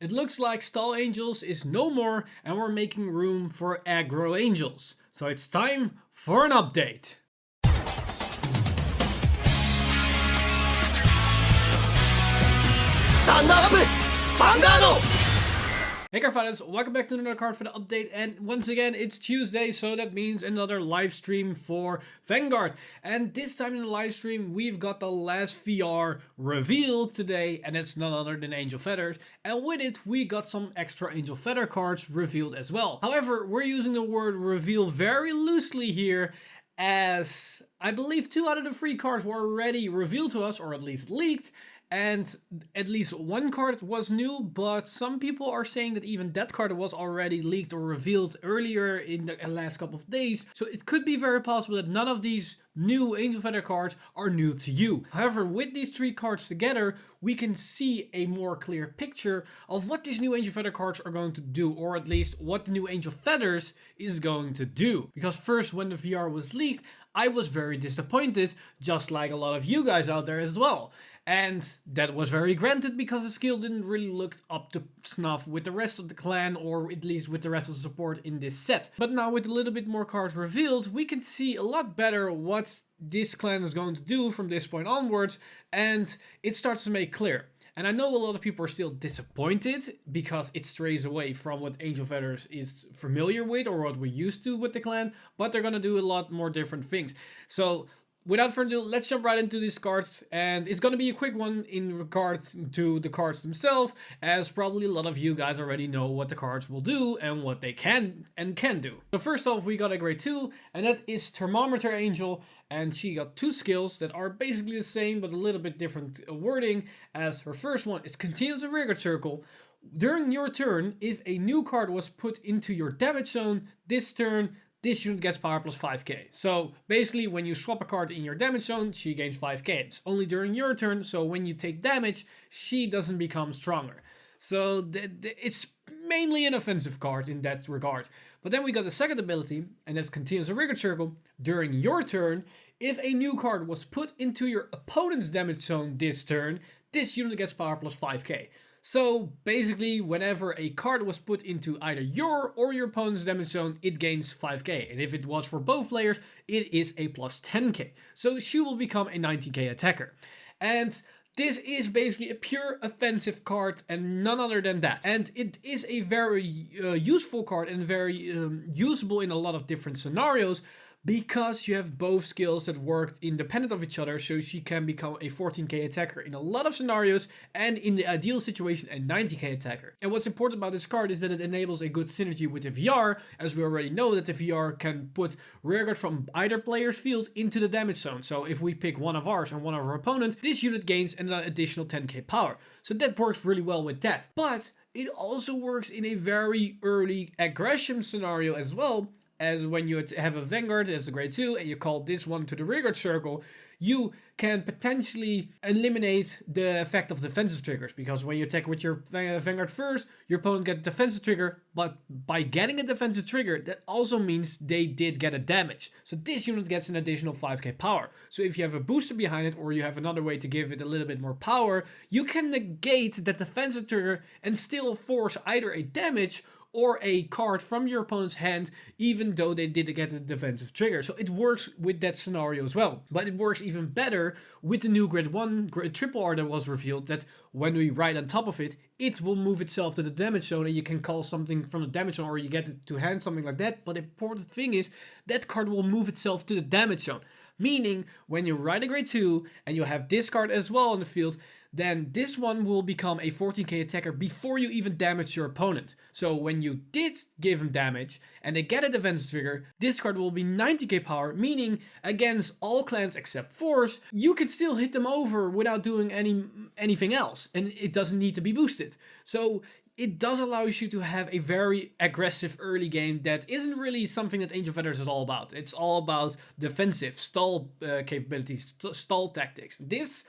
It looks like Stall Angels is no more and we're making room for Aggro Angels. So it's time for an update. Stand up! Vanguard! Hey Cardfighters, welcome back to another Cardfight update, and once again it's Tuesday, so that means another live stream for Vanguard. And this time in the live stream we've got the last VR revealed today, and it's none other than Angel Feathers, and with it we got some extra Angel Feather cards revealed as well. However, we're using the word reveal very loosely here, as I believe 2 out of the 3 cards were already revealed to us, or at least leaked. And at least one card was new, but some people are saying that even that card was already leaked or revealed earlier in the last couple of days. So it could be very possible that none of these new Angel Feather cards are new to you. However, with these 3 cards together, we can see a more clear picture of what these new Angel Feather cards are going to do, or at least what the new Angel Feathers is going to do. Because first, when the VR was leaked, I was very disappointed, just like a lot of you guys out there as well. And that was very granted because the skill didn't really look up to snuff with the rest of the clan, or at least with the rest of the support in this set. But now with a little bit more cards revealed, we can see a lot better what this clan is going to do from this point onwards, and it starts to make clear. And I know a lot of people are still disappointed because it strays away from what Angel Feathers is familiar with or what we used to with the clan, but they're gonna do a lot more different things. So without further ado, let's jump right into these cards, and it's going to be a quick one in regards to the cards themselves, as probably a lot of you guys already know what the cards will do and what they can do. So first off, we got a grade 2, and that is Thermometer Angel, and she got 2 skills that are basically the same but a little bit different wording, as her first one is Continuous Rigor Circle. During your turn, if a new card was put into your damage zone this turn, this unit gets power plus 5k. So basically when you swap a card in your damage zone, she gains 5k. It's only during your turn, so when you take damage, she doesn't become stronger. So it's mainly an offensive card in that regard. But then we got the second ability, and that's Continuous Rigor Circle. During your turn, if a new card was put into your opponent's damage zone this turn, this unit gets power plus 5k. So basically, whenever a card was put into either your or your opponent's damage zone, it gains 5k. And if it was for both players, it is a plus 10k. So she will become a 90k attacker. And this is basically a pure offensive card and none other than that. And it is a very useful card and very usable in a lot of different scenarios, because you have both skills that work independent of each other, so she can become a 14k attacker in a lot of scenarios, and in the ideal situation a 90k attacker. And what's important about this card is that it enables a good synergy with the VR, as we already know that the VR can put rearguard from either player's field into the damage zone. So if we pick one of ours and one of our opponent, this unit gains an additional 10k power. So that works really well with that. But it also works in a very early aggression scenario as well, as when you have a Vanguard as a grade 2 and you call this one to the Rigor Circle, you can potentially eliminate the effect of defensive triggers, because when you attack with your Vanguard first, your opponent gets a defensive trigger, but by getting a defensive trigger, that also means they did get a damage. So this unit gets an additional 5k power. So if you have a booster behind it, or you have another way to give it a little bit more power, you can negate that defensive trigger and still force either a damage or a card from your opponent's hand, even though they did get a defensive trigger. So it works with that scenario as well. But it works even better with the new grade 1 triple R that was revealed, that when we ride on top of it, it will move itself to the damage zone, and you can call something from the damage zone, or you get it to hand, something like that. But the important thing is that card will move itself to the damage zone. Meaning, when you ride a grade 2 and you have this card as well on the field, then this one will become a 14k attacker before you even damage your opponent. So when you did give him damage and they get a defensive trigger, this card will be 90k power, meaning against all clans except Force, you can still hit them over without doing anything else, and it doesn't need to be boosted. So it does allow you to have a very aggressive early game that isn't really something that Angel Feathers is all about. It's all about defensive, stall capabilities, stall tactics. This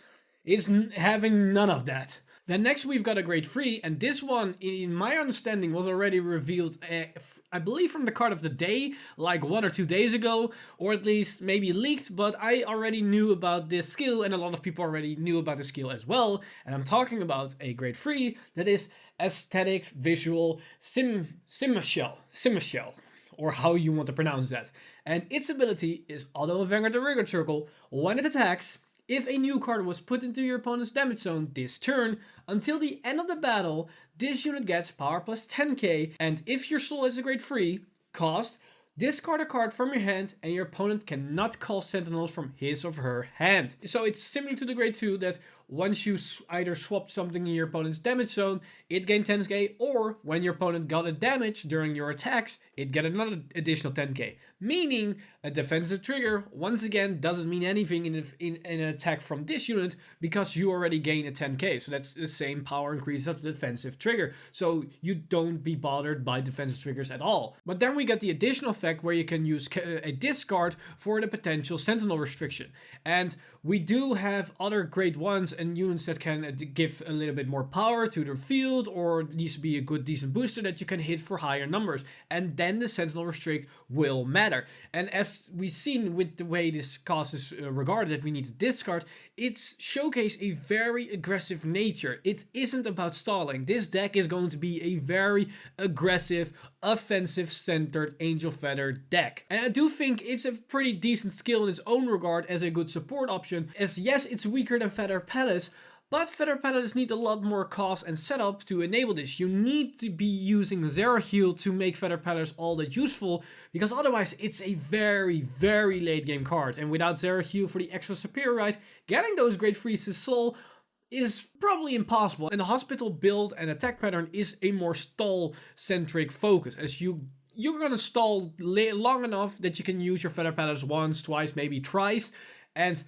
is having none of that. Then next we've got a grade 3, and this one, in my understanding, was already revealed, I believe from the card of the day, like 1 or 2 days ago, or at least maybe leaked, but I already knew about this skill, and a lot of people already knew about the skill as well, and I'm talking about a grade 3 that is aesthetic, visual, simashell, or how you want to pronounce that. And its ability is auto Vanguard the Vanguard Circle. When it attacks, if a new card was put into your opponent's damage zone this turn, until the end of the battle, this unit gets power plus 10k, and if your soul is a grade 3 cost, discard a card from your hand and your opponent cannot call sentinels from his or her hand. So it's similar to the grade 2 that once you either swap something in your opponent's damage zone, it gained 10k, or when your opponent got a damage during your attacks, it get another additional 10k. Meaning, a defensive trigger, once again, doesn't mean anything in an attack from this unit because you already gain a 10k. So that's the same power increase of the defensive trigger. So you don't be bothered by defensive triggers at all. But then we get the additional effect where you can use a discard for the potential sentinel restriction. And we do have other grade 1s and units that can give a little bit more power to their field, or needs to be a good decent booster that you can hit for higher numbers. And then the sentinel restrict will matter. And as we've seen with the way this cost is regarded, that we need to discard, it's showcase a very aggressive nature. It isn't about stalling. This deck is going to be a very aggressive, offensive centered Angel Feather deck. And I do think it's a pretty decent skill in its own regard as a good support option, as yes, it's weaker than Feather Palace, but Feather Palace need a lot more cost and setup to enable this. You need to be using Zero Heal to make Feather Palace all that useful, because otherwise it's a very, very late game card. And without Zero Heal for the extra superior right, getting those grade 3s to soul is probably impossible. And the hospital build and attack pattern is a more stall-centric focus, as you're gonna stall long enough that you can use your Feather Palace once, twice, maybe thrice, and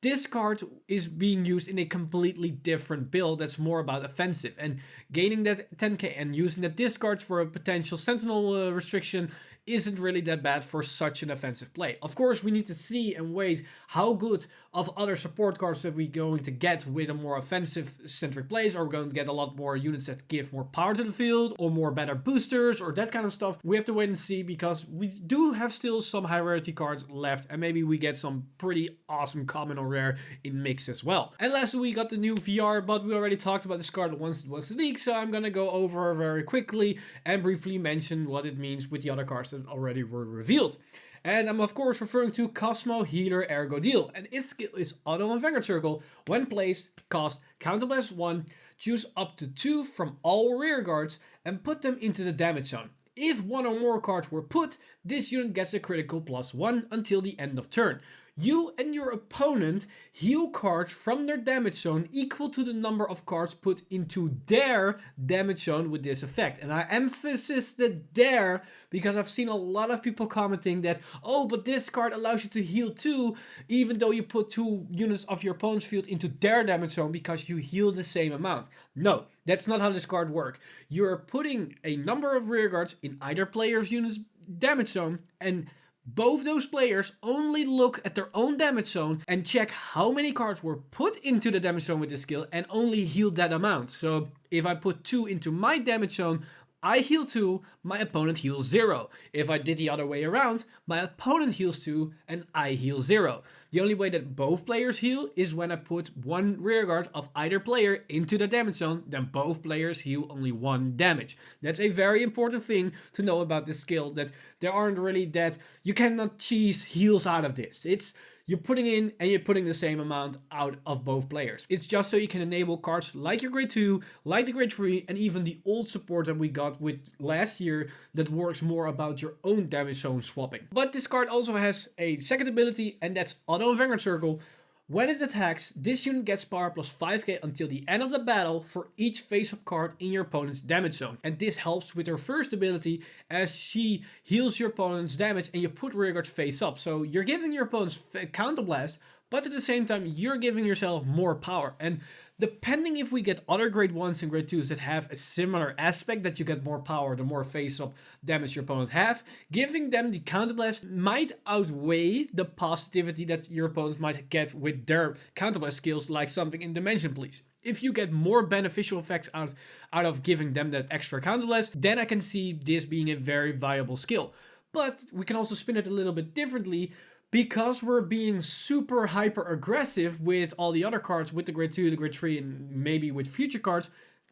this card is being used in a completely different build that's more about offensive, and gaining that 10k and using that discard for a potential sentinel restriction isn't really that bad for such an offensive play. Of course, we need to see and wait how good of other support cards that we're going to get with a more offensive centric plays. Are we going to get a lot more units that give more power to the field, or more better boosters, or that kind of stuff? We have to wait and see, because we do have still some high rarity cards left, and maybe we get some pretty awesome common or rare in mix as well. And lastly, we got the new VR, but we already talked about the Scarlet once it was leaked, so I'm gonna go over very quickly and briefly mention what it means with the other cards that already were revealed. And I'm of course referring to Cosmo Healer Ergo Deal, and its skill is Auto on Vanguard Circle. When placed, cost Counterblast 1, choose up to 2 from all rear guards and put them into the damage zone. If one or more cards were put, this unit gets a critical +1 until the end of turn. You and your opponent heal cards from their damage zone equal to the number of cards put into their damage zone with this effect. And I emphasize the their, because I've seen a lot of people commenting that, oh, but this card allows you to heal too, even though you put 2 units of your opponent's field into their damage zone because you heal the same amount. No, that's not how this card works. You're putting a number of rear guards in either player's unit's damage zone, and both those players only look at their own damage zone and check how many cards were put into the damage zone with this skill and only heal that amount. So if I put 2 into my damage zone, I heal 2, my opponent heals 0. If I did the other way around, my opponent heals 2 and I heal 0. The only way that both players heal is when I put 1 rearguard of either player into the damage zone, then both players heal only 1 damage. That's a very important thing to know about this skill, that there aren't really that, you cannot cheese heals out of this. It's, you're putting in and you're putting the same amount out of both players. It's just so you can enable cards like your grade 2, like the grade 3, and even the old support that we got with last year that works more about your own damage zone swapping. But this card also has a second ability, and that's Auto Vanguard Circle. When it attacks, this unit gets power plus 5k until the end of the battle for each face-up card in your opponent's damage zone. And this helps with her first ability, as she heals your opponent's damage and you put rearguards face up. So you're giving your opponent's counterblast, but at the same time you're giving yourself more power. And depending if we get other grade 1s and grade 2s that have a similar aspect, that you get more power the more face-up damage your opponent have, giving them the counterblast might outweigh the positivity that your opponent might get with their counterblast skills, like something in Dimension Police. If you get more beneficial effects out of giving them that extra counterblast, then I can see this being a very viable skill. But we can also spin it a little bit differently. Because we're being super hyper aggressive with all the other cards, with the grade 2, the grade 3, and maybe with future cards,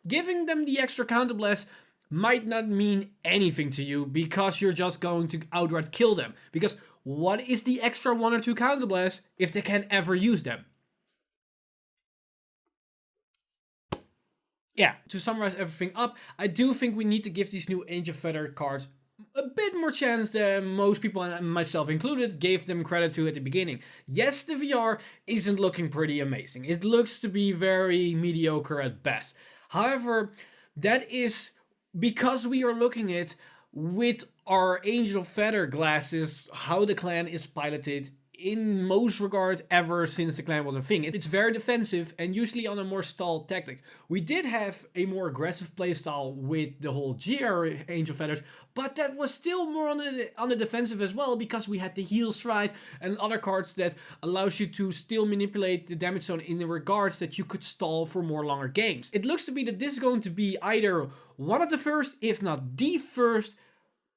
giving them the extra counter blast might not mean anything to you because you're just going to outright kill them. Because what is the extra 1 or 2 counter blasts if they can ever use them? Yeah, to summarize everything up, I do think we need to give these new Angel Feather cards a bit more chance than most people, and myself included, gave them credit to at the beginning. Yes, the VR isn't looking pretty amazing. It looks to be very mediocre at best. However, that is because we are looking at with our Angel Feather glasses how the clan is piloted in most regard ever since the clan was a thing. It's very defensive and usually on a more stalled tactic. We did have a more aggressive playstyle with the whole GR Angel Feathers, but that was still more on the defensive as well because we had the heal stride and other cards that allows you to still manipulate the damage zone in the regards that you could stall for more longer games. It looks to be that this is going to be either one of the first, if not the first,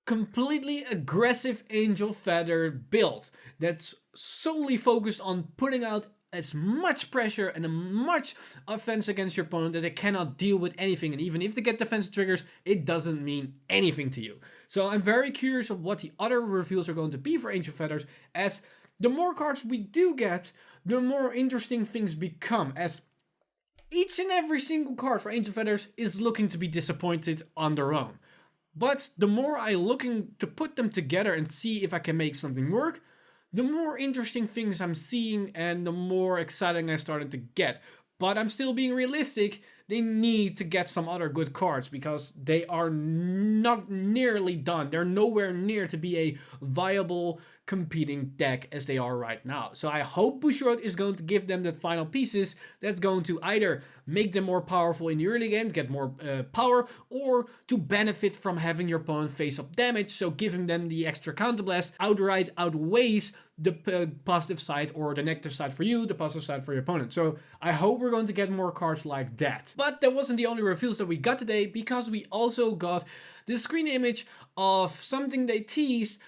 completely aggressive Angel Feather build that's solely focused on putting out as much pressure and a much offense against your opponent that they cannot deal with anything, and even if they get defensive triggers, it doesn't mean anything to you. So I'm very curious of what the other reveals are going to be for Angel Feathers, as the more cards we do get, the more interesting things become, as each and every single card for Angel Feathers is looking to be disappointed on their own. But the more I'm looking to put them together and see if I can make something work, the more interesting things I'm seeing and the more exciting I'm starting to get. But I'm still being realistic. They need to get some other good cards because they are not nearly done. They're nowhere near to be a viable competing deck as they are right now. So I hope Bushiroad is going to give them the final pieces that's going to either make them more powerful in the early game, get more power, or to benefit from having your opponent face up damage, so giving them the extra counterblast outright outweighs the positive side, or the negative side for you, the positive side for your opponent. So I hope we're going to get more cards like that. But that wasn't the only reveals that we got today, because we also got the screen image of something they teased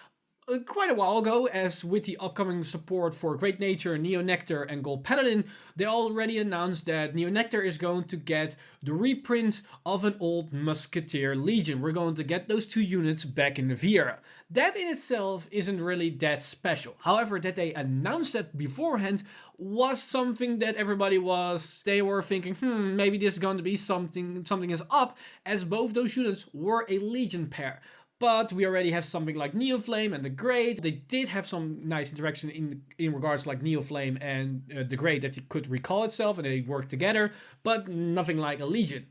quite a while ago, as with the upcoming support for Great Nature, Neo Nectar, and Gold Paladin, they already announced that Neo Nectar is going to get the reprint of an old Musketeer Legion. We're going to get those 2 units back in the VR. That in itself isn't really that special. However, that they announced that beforehand was something that they were thinking, maybe this is going to be something is up, as both those units were a Legion pair. But we already have something like Neoflame and the Great. They did have some nice interaction in regards like Neoflame and the Great, that it could recall itself and they worked together, but nothing like a Legion.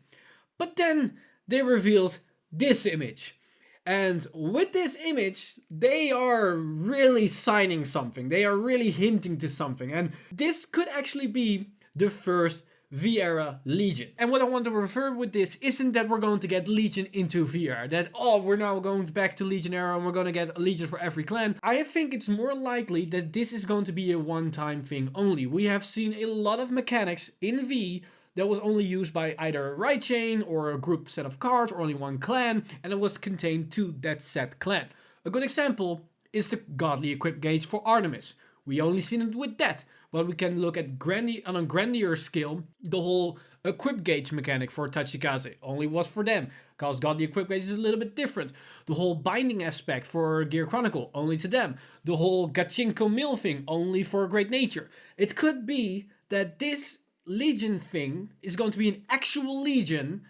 But then they revealed this image. And with this image, they are really signing something. They are really hinting to something. And this could actually be the first V-Era Legion. And what I want to refer with this isn't that we're going to get Legion into VR. That, we're now going back to Legion era and we're going to get a Legion for every clan. I think it's more likely that this is going to be a one-time thing only. We have seen a lot of mechanics in V that was only used by either a right chain or a group set of cards or only one clan, and it was contained to that set clan. A good example is the Godly Equip Gauge for Artemis. We only seen it with that, but we can look at on a grander scale, the whole Equip Gauge mechanic for Tachikaze only was for them, because Godly Equip Gauge is a little bit different. The whole binding aspect for Gear Chronicle, only to them. The whole Gachinko Mill thing, only for Great Nature. It could be that this Legion thing is going to be an actual Legion,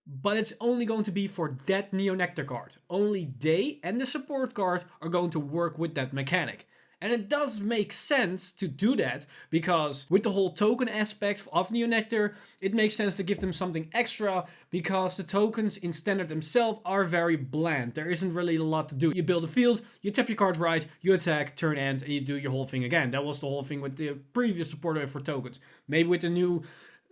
but it's only going to be for that Neo Nectar card. Only they and the support card are going to work with that mechanic. And it does make sense to do that, because with the whole token aspect of Neo Nectar, it makes sense to give them something extra, because the tokens in standard themselves are very bland. There isn't really a lot to do. You build a field, you tap your card right, you attack, turn end, and you do your whole thing again. That was the whole thing with the previous support for tokens. Maybe with the new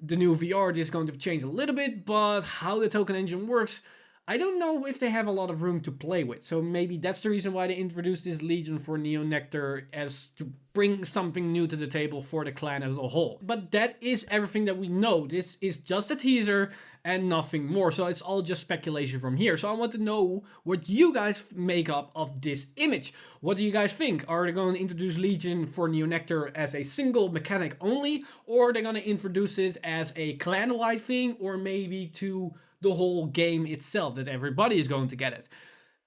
VR, this is going to change a little bit, but how the token engine works, I don't know if they have a lot of room to play with, so maybe that's the reason why they introduced this Legion for Neo Nectar, as to bring something new to the table for the clan as a whole. But that is everything that we know. This is just a teaser and nothing more, so it's all just speculation from here. So I want to know what you guys make up of this image. What do you guys think? Are they going to introduce Legion for Neo Nectar as a single mechanic only, or are they going to introduce it as a clan-wide thing, or maybe to the whole game itself, that everybody is going to get it?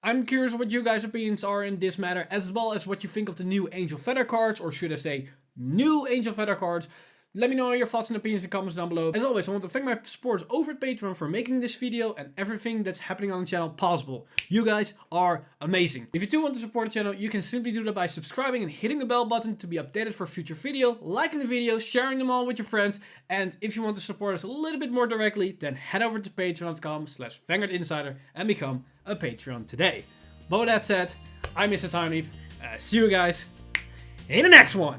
I'm curious what you guys' opinions are in this matter, as well as what you think of the new Angel Feather cards, or should I say new Angel Feather cards. Let me know your thoughts and opinions in the comments down below. As always, I want to thank my supporters over at Patreon for making this video and everything that's happening on the channel possible. You guys are amazing. If you do want to support the channel, you can simply do that by subscribing and hitting the bell button to be updated for future video, liking the videos, sharing them all with your friends, and if you want to support us a little bit more directly, then head over to patreon.com/VanguardInsider and become a Patreon today. But with that said, I'm Mr. Time Leap. See you guys in the next one.